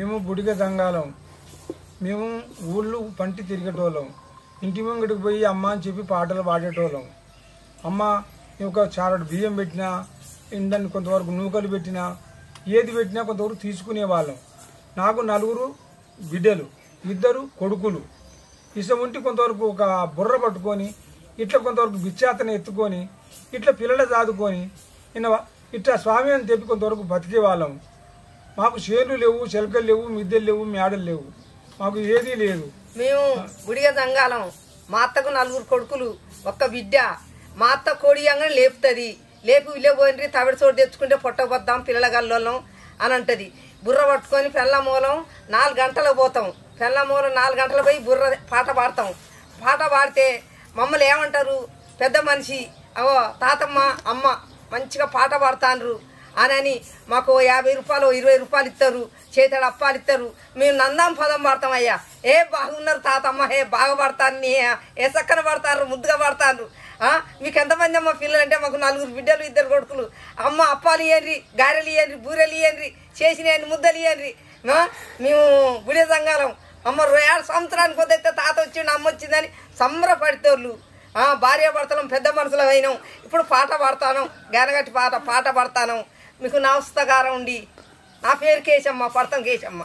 మేము బుడిగ సంఘాలం. మేము ఊళ్ళు పంటి తిరిగేటోళ్ళం. ఇంటి ముంగడికి పోయి అమ్మ అని చెప్పి పాటలు పాడేటోళ్ళం. అమ్మ ఒక చారడు బియ్యం పెట్టినా, ఇందాన్ని కొంతవరకు నూకలు పెట్టినా, ఏది పెట్టినా కొంతవరకు తీసుకునేవాళ్ళం. నాకు 4 బిడ్డలు, 2 కొడుకులు. ఇష్టం ఉంటే కొంతవరకు ఒక బుర్ర పట్టుకొని ఇట్లా కొంతవరకు బిచ్చాతను ఎత్తుకొని ఇట్లా పిల్లలు దాదుకొని ఇట్లా స్వామి అని చెప్పి కొంతవరకు బతికేవాళ్ళం. మాకు చేనులు లేవు, చెలకలు లేవు, మిద్దెలు లేవు, మేడలు లేవు, మాకు ఏదీ లేదు. మేము గుడిగ దంగాలం. మా అత్తకు 4 కొడుకులు, 1 బిడ్డ. మా అత్త కోడియంగా లేపుతుంది. లేపు విలేపోయినరి తవిడి చోటు తెచ్చుకుంటే పొట్టబొద్దాం పిల్లల గల్లోలం అని అంటది. బుర్ర పట్టుకొని పెళ్ళమూలం 4 గంటలకు పోతాం. పెళ్ళమూలం 4 గంటలు పోయి బుర్ర పాట పాడతాం. పాట పాడితే మమ్మల్ని ఏమంటారు, పెద్ద మనిషి అవో తాతమ్మ అమ్మ మంచిగా పాట పాడతాండ్రు అని మాకు 50 రూపాయలు 20 రూపాయలు ఇస్తారు, చేతడు అప్పాలు ఇస్తారు. మేము నందాం పదం పాడతాం. అయ్యా ఏ బాగున్నారు తాతమ్మ, ఏ బాగా పడతాను, ఏ చక్కన పడతారు, ముద్దుగా పడతాను. మీకు ఎంతమంది అమ్మ పిల్లలు అంటే మాకు 4 బిడ్డలు 2 కొడుకులు. అమ్మ అప్పాలు ఇవ్వండి, గారెలు ఇవ్వండి, బూరెలు ఇవ్వండి, చేసినవి ముద్దలు ఇవ్వండి. మేము గుడి సంఘాలం. అమ్మ 2 సంవత్సరానికి పొద్దుతే తాత వచ్చిండు, అమ్మ వచ్చిందని సంబరపడితోళ్ళు. భార్య భర్తలం పెద్ద మనుషులు అయినాం. ఇప్పుడు పాట పాడతాను, గనగట్టి పాట పాడతాను. మీకు నమస్కారం ఉండి. నా పేరు కేశమ్మ, పడతాం కేశమ్మ.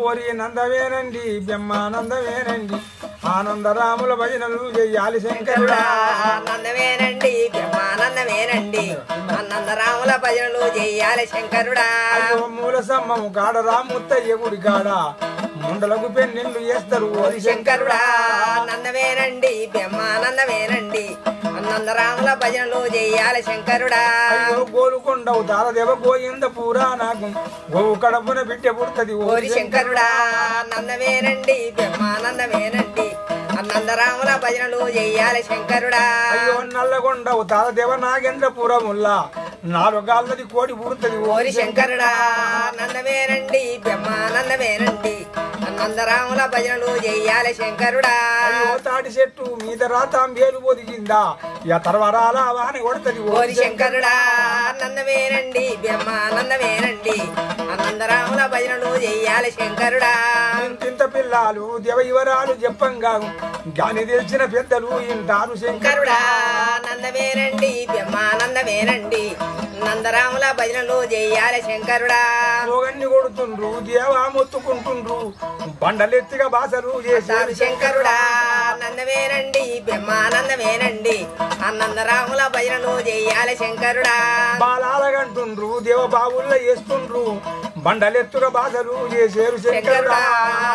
ఓరి నందవేనండి, బ్రహ్మానందవేనండి, ఆనందరాముల భజనలు చెయ్యాలి శంకరుడా. ఆనందమేనండి, బ్రహ్మానందమేనండి, ఆనందరాముల భజనలు చెయ్యాలి శంకరుడా. మూల సమ్మము కాడ రాముత్తయ్య గుడి కాడ ముండలకు పెన్నెళ్ళు చేస్తారు ఓరి శంకరుడా. ఆనందమేనండి, బ్రహ్మానందమేనండి, ఆనందరాముల భజనలు చెయ్యాలి శంకరుడా. గోలుకొండవు తారదేవ గోయింద పురాణాగం గోవు కడపున బిడ్డ పుడుతుంది ఓరి శంకరుడా. ఆనందమేనండి, బ్రహ్మానందమేనండి, ఆనందరాముల భజనలు చెయ్యాలి శంకరుడా. అయ్యో నల్లగొండవు తారదేవ నాగేంద్రపురముల్లా 4 గాళ్ళది కోడి పుడుతుంది ఓరి శంకరుడా. ఆనందమేనండి, బ్రహ్మానందమేనండి, ఆనందరాముల భజనలు చెయ్యాలి శంకరుడా. అయ్యో తాటి చెట్టు మీద రాతాంబేలు పొదిగిందా తర్వరాల వాని కొడుతుంది ఓరి శంకరుడా. ఆనందమేనండి, బ్రహ్మానందమేనండి, ఆనందరాముల భజనలు చెయ్యాలి శంకరుడా. ఇంత పిల్లలు దేవయువరాలు చెప్పంగా గాని తెలిసిన పెద్దలు ఇంటారు శంకరుడా. ఆనందమేనండి, బ్రహ్మానందమేనండి, ఆనందరాముల భజనలు చెయ్యాలి శంకరుడా. రోగన్ని కొడుతుండ్రు, దేవా మొత్తుకుంటుండ్రు, బండలెత్తిగా బాసలు చేశారు శంకరుడా. ఆనందమేనండి, బ్రహ్మానందమేనండి, ఆనందరాముల భజనలు చెయ్యాలి శంకరుడా. బాలాలగంటుండ్రు, దేవ బావుల్లో వేస్తుండ్రు, బండలెత్తుగా బాసలు చేశారు శంకరుడా.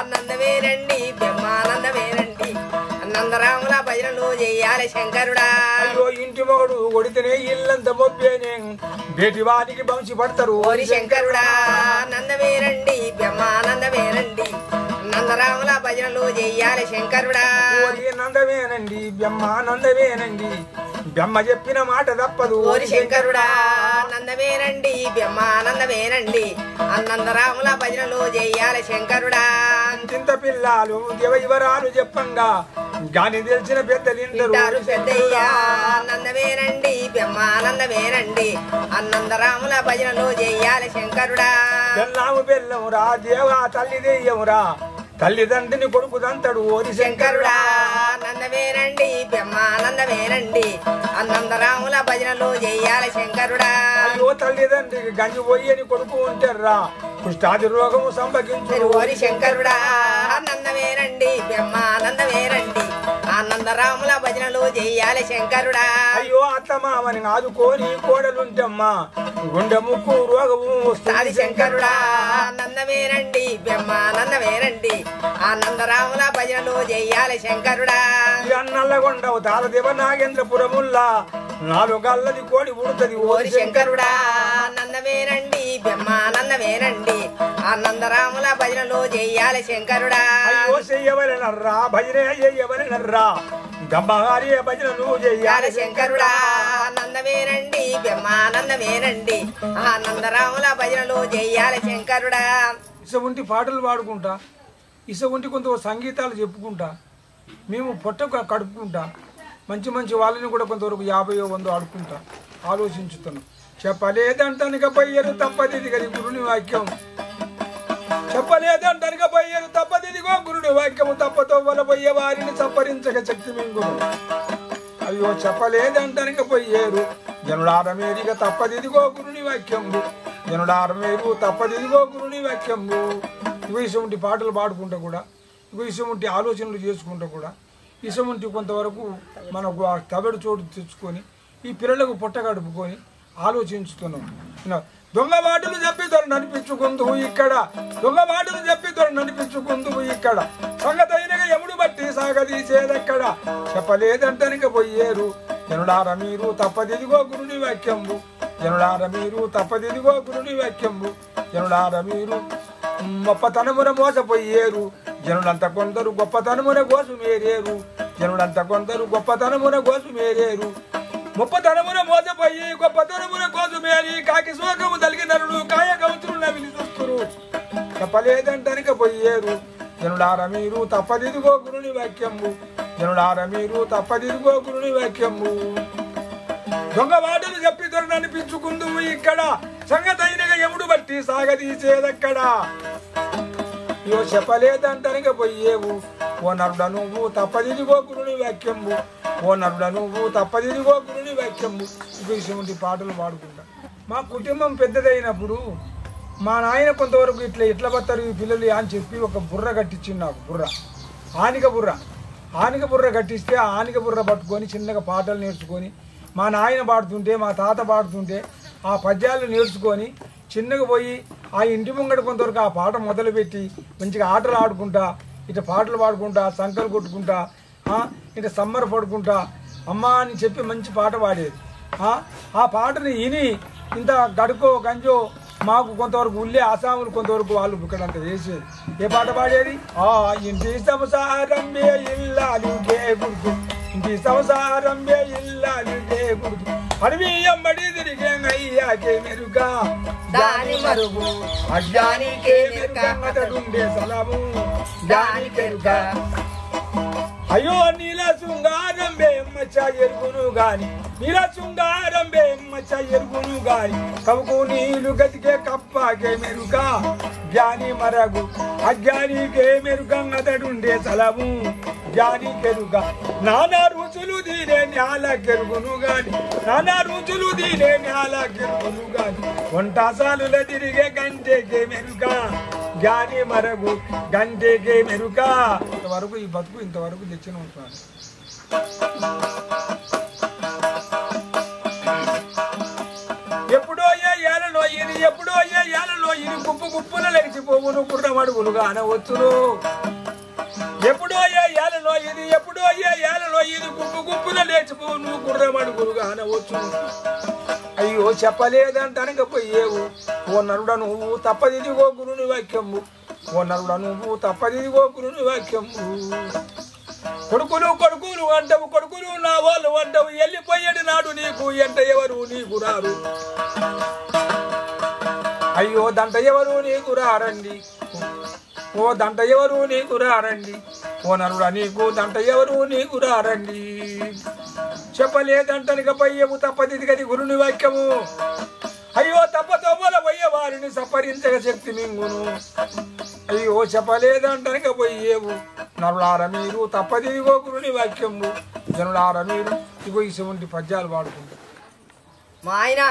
ఆనందమేనండి, బ్రహ్మానందమేనండి, ఆనందరాముల భజనలు చెయ్యాలి శంకరుడా. అయ్యో ఇంటి మొగడు కొడితేనే ఇల్లంత మొబ్బేనే బేటి వానికి బంచి పడతారు ఓరి శంకరుడా. ఆనందమేనండి, బ్రహ్మానందమేనండి, ఆనందరాముల భజనలు చెయ్యాలి శంకరుడా. ఓరి నందమేనండి, బ్రహ్మానందమేనండి, బ్రహ్మ చెప్పిన మాట తప్పదు ఓరి శంకరుడా. ఆనందమేనండి, బ్రహ్మానందమేనండి, ఆనందరాముల భజనలు చెయ్యాలి శంకరుడా. చింత పిల్లలు దేవయువరాలు చెప్పంగా గాని తెలిసిన పెద్దలింటారు పెద్దయ్యా. ఆనందమేనండి, బ్రహ్మానందమేనండి, ఆనందరాముల భజనలు చెయ్యాలి శంకరుడా. బెల్లాము బెల్లమురా దేవా తల్లి దెయ్యమురా, తల్లిదండ్రిని కొడుకుదంతడు ఓరి శంకరుడా. ఆనందమేనండి, బ్రహ్మానందమేనండి, ఆనందరాముల భజనలు చెయ్యాలి శంకరుడా. అయ్యో తల్లిదండ్రికి గంజి పోయని కొడుకు ఉంటారా, కుష్టాది రోగము సంభవించు ఓరి శంకరుడా. ఆనందమేనండి, బ్రహ్మానందమేనండి, ఆనందరాముల భజనలు చెయ్యాలి శంకరుడా. అయ్యో అత్తమామని ఆదుకోని కోడలుంటమ్మా గుండె ముక్కు రోగము వస్తాది శంకరుడా. ఆనందమేనండి, బ్రహ్మానందమేనండి, ఆనందరాముల భజనలు చెయ్యాలి శంకరుడా. నల్లగొండవు తారదేవ నాగేంద్రపురముల్లా 4 గాళ్ళది కోడి పుడుతుంది ఓరి శంకరుడా. ఆనందమేనండి, బ్రహ్మానందమేనండి, ఆనందరాముల భజనలు చెయ్యాలి శంకరుడా. అయ్యో చెయ్యవలెనర్రా భజనే చెయ్యవలెనర్రా, గంభారి భజనలు చెయ్యాలి శంకరుడా. ఆనందమేనండి, బ్రహ్మానందమేనండి, ఆనందరాముల భజనలు చెయ్యాలి శంకరుడా. ఇసగుంటి పాటలు పాడుకుంటా, ఇసగుంటి కొంత సంగీతాలు చెప్పుకుంటా, మేము పొట్ట కడుపుకుంటా, మంచి మంచి వాళ్ళని కూడా కొంతవరకు 50 100 ఆడుకుంటా ఆలోచించుతున్నాం. చెప్పలేదంటనక పోయేరు తప్పదిదిగది గురుని వాక్యం చెప్పలేదంటనక పోయేరు తప్పదిదిగో గురుని వాక్యము తప్పతో వలబోయే వారిని సంపరించక శక్తి మింగును అయ్యో చెప్పలేదంటనక పోయేరు జనుడారమేరిక తప్పదిదిగో గురుని వాక్యము జనుడారమేరు తప్పదిదిగో గురుని వాక్యము ఇటువంటి పాటలు పాడుకుంటూ కూడా ఇటువంటి ఆలోచనలు చేసుకుంటూ కూడా ఇటువంటి కొంతవరకు మనకు ఆ తగడు చోటు తెచ్చుకొని ఈ పిల్లలకు పొట్టగడుపుకొని ఆలోచించుతున్నాం దొంగ మాటలు చెప్పి త్వర నడిపించుకుందువు ఇక్కడ దొంగ మాటలు చెప్పి త్వర నడిపించుకుందువు ఇక్కడ సంగతైనగా ఎముడు బట్టి సాగదీసేదెక్కడ చెప్పలేదంటనక పోయేరు జనుడార మీరు తప్పదిదిగో గురుని వాక్యంబు జనుడార మీరు తప్పదిదిగో గురుని వాక్యంబు జనుడార మీరు గొప్పతనమున మోసపోయేరు జనులంత కొందరు గొప్పతనమున గోసుమేరేరు జనులంత కొందరు గొప్పతనమున గోసుమేరేరు గొప్పతనమున మోసపోయి గొప్పతనమున గోసుమేరి కాకి శోకము తలిగినరుడు కాయ కౌతులు నవిలి చూస్తురు చెప్పలేదంటనక పోయేరు జనులార మీరు తప్పదిదిగో గురుని వాక్యము జనులార మీరు తప్పదిదిగో గురుని వాక్యము దొంగ మాటలు చెప్పి త్వర అనిపించుకుందువు ఇక్కడ సంగతైనగా ఎముడు బట్టి సాగదీసేదక్కడ ఇవో చెప్పలేదంటనక పోయేవు ఓ నరుడ నువ్వు తప్పదిదిగో గురుని వాక్యము ఓ నరుడ నువ్వు తప్పదిదిగో గురుని వాక్యము ఇటువంటి పాటలు పాడుకుంటా మా కుటుంబం పెద్దదైనప్పుడు మా నాయన కొంతవరకు ఇట్లా బతారు ఈ పిల్లలు అని చెప్పి ఒక బుర్ర కట్టించింది నాకు ఆనిక బుర్ర కట్టిస్తే ఆ ఆనిక బుర్ర పట్టుకొని చిన్నగా పాటలు నేర్చుకొని మా నాయన పాడుతుంటే మా తాత పాడుతుంటే ఆ పద్యాలు నేర్చుకొని చిన్నగా పోయి ఆ ఇంటి ముంగడ కొంతవరకు ఆ పాట మొదలుపెట్టి మంచిగా ఆటలు ఆడుకుంటా ఇట్లా పాటలు పాడుకుంటా సంకలు కొట్టుకుంటా ఇట్లా సమ్మర పడుకుంటా అమ్మ అని చెప్పి మంచి పాట పాడేది ఆ పాటని విని ఇంత గడుకో గంజో మాకు కొంతవరకు ఉల్లే ఆసాములు కొంతవరకు వాళ్ళు ఇక్కడంతా వేసేది ఏ పాట పాడేది ఇంటి సంసారంబే ఇల్లాలి గుర్తు ఇంటి సంసారంబే ఇల్లాలి గుర్తు అడవి ఎంబడి తిరిగే అయ్యాకే మెరుగా దాని మరుగు అజ్ఞానికే మెరుగా అతడుండే సలము దాని కెరుగా అయ్యో నీల శృంగారం బేమ్మచ్చ ఎరుగును గాని నీల శృంగారం బేమ్మచ్చ ఎరుగును గాని కవుకు నీళ్లు గతికే కప్పాకే మెరుగా జ్ఞాని మరగు అజ్ఞానికే మెరుగా అతడుండే సలము జ్ఞాని కెరుగా నానా రుచులు దీనే న్యాల కెరుగును గాని నానా రుచులు దీనే న్యాల కెరుగును గాని వంటసాలుల తిరిగే గంటేకే మెరుగా జ్ఞాని మరగు గంటేకే మెరుగా ఇంతవరకు ఈ బతుకు ఇంతవరకు తెచ్చిన ఉంటాను ఎప్పుడో ఏ ఏలలో ఇది గుప్పు గుప్పున లేచిపోవును కుర్రమడుగులుగా అనవచ్చును ఎప్పుడో ఏ ఏలలో ఇది గుప్పు గుప్పున లేచిపోవును కుర్రమడుగులుగా అనవచ్చును అయ్యో చెప్పలేదంటనక పోయేవు ఓ నరుడ నువ్వు తప్పదిదిగో గురుని వాక్యము ఓ నరుడ నువ్వు తప్పదిదిగో గురుని వాక్యము కొడుకులు అంటవు కొడుకులు నా వాళ్ళు అంటవు వెళ్ళిపోయేది నాడు నీకు ఎంట ఎవరు నీకు రారు అయ్యో దంట ఎవరు నీకు రారండి ఓ దంట ఎవరు నీకు రారండి ఓ నరుడ నీకు దంట ఎవరు నీకు రారండి చెప్పలేదంటనిక పోయేవు తప్పదిదిగది గురుని వాక్యము అయ్యో తప్పతవ్వల పోయే వారిని సపరించక శక్తి మింగును అయ్యో చెప్పలేదంటనిక పోయేవు నరులార మీరు తప్పదిదిగో గురుని వాక్యము జనులార మీరు ఇగో ఇటువంటి పద్యాలు పాడుకుంటారు మా ఆయన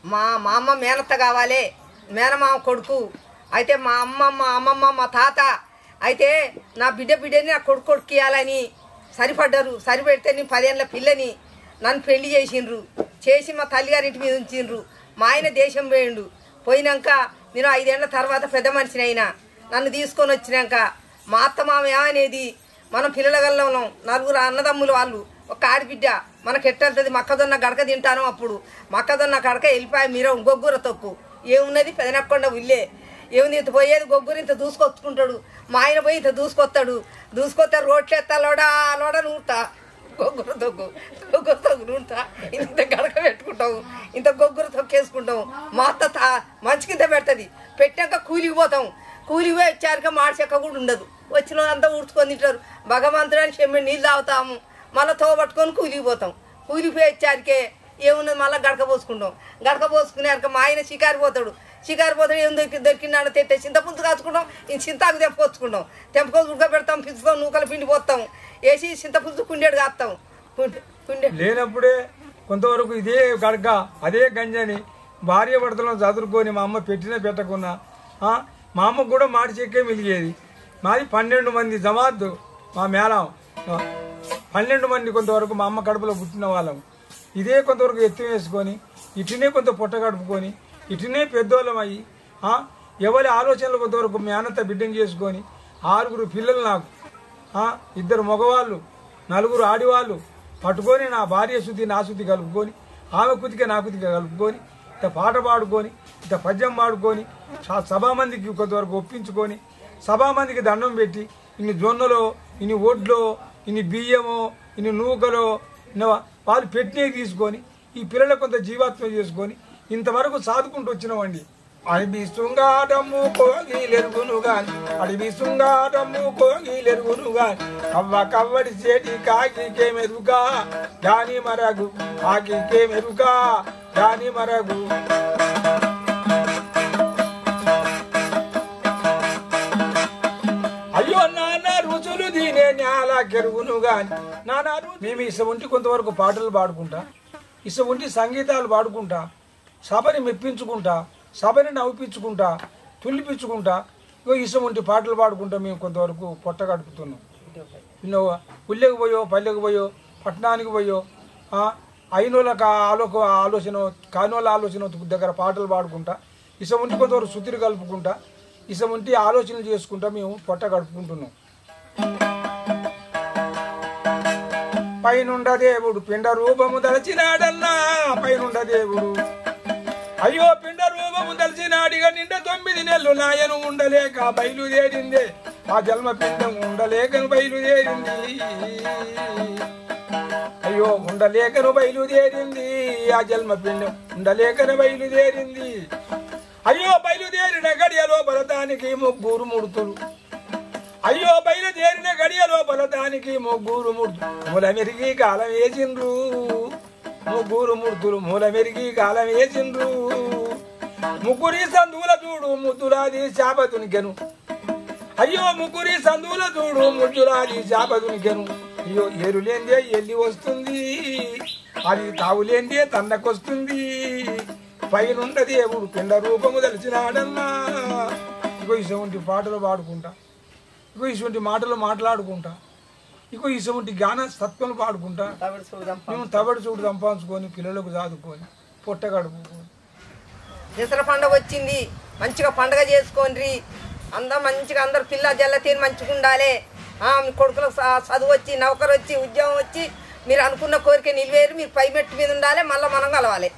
మా అమ్మ మేనత్త కావాలి మేనమామ కొడుకు అయితే మా అమ్మమ్మ మా తాత అయితే నా బిడ్డని నా కొడుకు ఇవ్వాలని సరిపడ్డారు సరిపెడితే నేను 10 ఏళ్ళ పిల్లని నన్ను పెళ్లి చేసి మా తల్లిగారింటి మీద ఉంచిండ్రు మా ఆయన దేశం పోయినాక నేను 5 ఏళ్ల తర్వాత పెద్ద మనిషిని అయినా నన్ను తీసుకొని వచ్చినాక మా అత్త మామ ఏమనేది మనం పిల్లలగల్లం 4 అన్నదమ్ములు వాళ్ళు ఒక ఆడబిడ్డ మనకు ఎట్టెళ్తుంది మొక్కజొన్న గడక తింటాను అప్పుడు మొక్కజొన్న గడక వెళ్ళిపోయి మీరు గొగ్గుర తొక్కు ఏమున్నది పెదనక్కొండ ఉల్లే ఏముంది ఇంత పోయేది గొగ్గురు ఇంత దూసుకొచ్చుకుంటాడు మా ఆయన పోయి ఇంత దూసుకొస్తే రోడ్లు ఎత్తా లోడా నూరుతా గొగ్గుర తొక్కు నూరుతా ఇంత గడక పెట్టుకుంటావు ఇంత గొగ్గుర తొక్కేసుకుంటాం మా అత్త మంచి కింద పెడుతుంది పెట్టాక కూలికి పోతాం కూలికి పోయి వచ్చాక మాడిచెక్క కూడా ఉండదు వచ్చిన అంతా ఊడ్చుకొని తింటారు భగవంతుడు అని చెమ్మి నీళ్ళు తాగుతాము మళ్ళీ తోబట్టుకొని కూలికి పోతాం కూలికి పోయి వచ్చారికే ఏమున్నది మళ్ళీ గడక పోసుకుంటాం. గడక పోసుకునేక మా ఆయన షికారు పోతాడు ఏం దొరికినాడు తెట్టే చింతపులుసు కాచుకుంటాం. ఈ చింతాకు తెంపుకొచ్చుకుంటాం. తెంపుకొని ఉడకబెడతాం, పిసుకొని నూకలు పిండి పోస్తాం, వేసి చింతపులుసు కుండేడు కాస్తాం. లేనప్పుడే కొంతవరకు ఇదే గడక అదే గంజని భార్య భర్తలను చదువుకొని మా అమ్మ పెట్టకున్నా మా అమ్మకు కూడా మాటి చెక్కే మిలిగేది. మాది 12 మంది జమాత్ మా మేళం, 12 మంది కొంతవరకు మా అమ్మ కడుపులో పుట్టిన వాళ్ళం. ఇదే కొంతవరకు ఎత్తు వేసుకొని ఇటునే కొంత పొట్ట గడుపుకొని ఇటునే పెద్దోళ్ళం అయ్యి ఎవరి ఆలోచనలు కొంతవరకు మేనత్త బిడ్డను చేసుకొని 6 పిల్లలు నాకు, 2 మగవాళ్ళు 4 ఆడివాళ్ళు పట్టుకొని నా భార్య శుద్ధి నా శుద్ధి కలుపుకొని ఆమె కుతిక నా కుతిక కలుపుకొని ఇంత పాట పాడుకొని ఇంత పద్యం పాడుకొని సభామందికి కొంతవరకు ఒప్పించుకొని సభామందికి దండం పెట్టి ఇన్ని జొన్నలో ఇన్ని ఒడ్లో ఇన్ని బియ్యమో ఇన్ని నూకలో వాళ్ళు పెట్టినవి తీసుకొని ఈ పిల్లలకు కొంత జీవాత్మ చేసుకొని ఇంతవరకు సాదుకుంటూ వచ్చినామండి. అడవి శృంగారము కోగిలెరుగును గాని అడవి శృంగారము కోగిలెరుగును గాని కవ్వడి చేటి కాకికే మెరుగా దాని మరగు కాకికే మెరుగా దాని మరగు. అయ్యో నాన్న రుచులు దీనే నేల కెరుగును గాని నాన్న మేము ఇసవంటి కొంతవరకు పాటలు పాడుకుంటా, ఇసవంటి సంగీతాలు పాడుకుంటా, సభని మెప్పించుకుంటా, సభని నవ్విపించుకుంటా, తుల్లిపించుకుంటా, ఇసవంటి పాటలు పాడుకుంటా మేము కొంతవరకు పొట్ట గడుపుతున్నాం. ఉల్లెకి పోయో పల్లెకి పోయో పట్టణానికి పోయో అయినోళ్ళకి ఆలోచన కానోళ్ళ ఆలోచన దగ్గర పాటలు పాడుకుంటా, ఇసవంటి కొంతవరకు శుద్ధిని కలుపుకుంటా, ఇసవంటి ఆలోచనలు చేసుకుంటా మేము పొట్ట గడుపుకుంటున్నాం. పైనుండ దేవుడు పిండ రూపము దలచినాడన్నా పైనుండ దేవుడు అయ్యో పిండ రూపము దలచినాడిగా నిండ 9 నెలలు నాయను ఉండలేక బయలుదేరిందే ఆ జన్మ పిండం ఉండలేకను బయలుదేరింది. అయ్యో ఉండలేకను బయలుదేరింది ఆ జన్మ పిండం ఉండలేకను బయలుదేరింది. అయ్యో బయలుదేరిన గడియ లోపల దానికి 3 ముడుతులు, అయ్యో బయలుదేరిన గడియ లోపల దానికి 3 ముడుతులు మూల మెరిగి కాలం వేసిండ్రు, 3 ముడుతులు మూల మెరిగి కాలం వేసిండ్రు. 3 సందువుల చూడు ముద్దులాది శాపతునికెను, అయ్యో 3 సందువుల చూడు ముద్దులాది శాపతునికెను. అయ్యో ఏరులేందే ఎల్లి వస్తుంది, అది తావులేందే తన్నకొస్తుంది. పైనుండ దేవుడు పిండ రూపము దలిచినాడన్నా. ఇటువంటి పాటలు పాడుకుంటా, ఇటువంటి మాటలు మాట్లాడుకుంటా, ఇటువంటి జ్ఞాన సత్వలు పాడుకుంటా మేము తబడి చూడు సంపాదించుకొని పిల్లలకు చదువుకొని పొట్ట గడుపుకొని. దసరా పండుగ వచ్చింది, మంచిగా పండుగ చేసుకోండి. మంచిగా అందరు పిల్ల జల్ల తీరు మంచిగా ఉండాలి. కొడుకులకు చదువు వచ్చి నౌకరు వచ్చి ఉద్యోగం వచ్చి మీరు అనుకున్న కోరిక నిలవేరు, మీరు పై మెట్టు మీద ఉండాలి, మళ్ళీ మనం కలవాలి.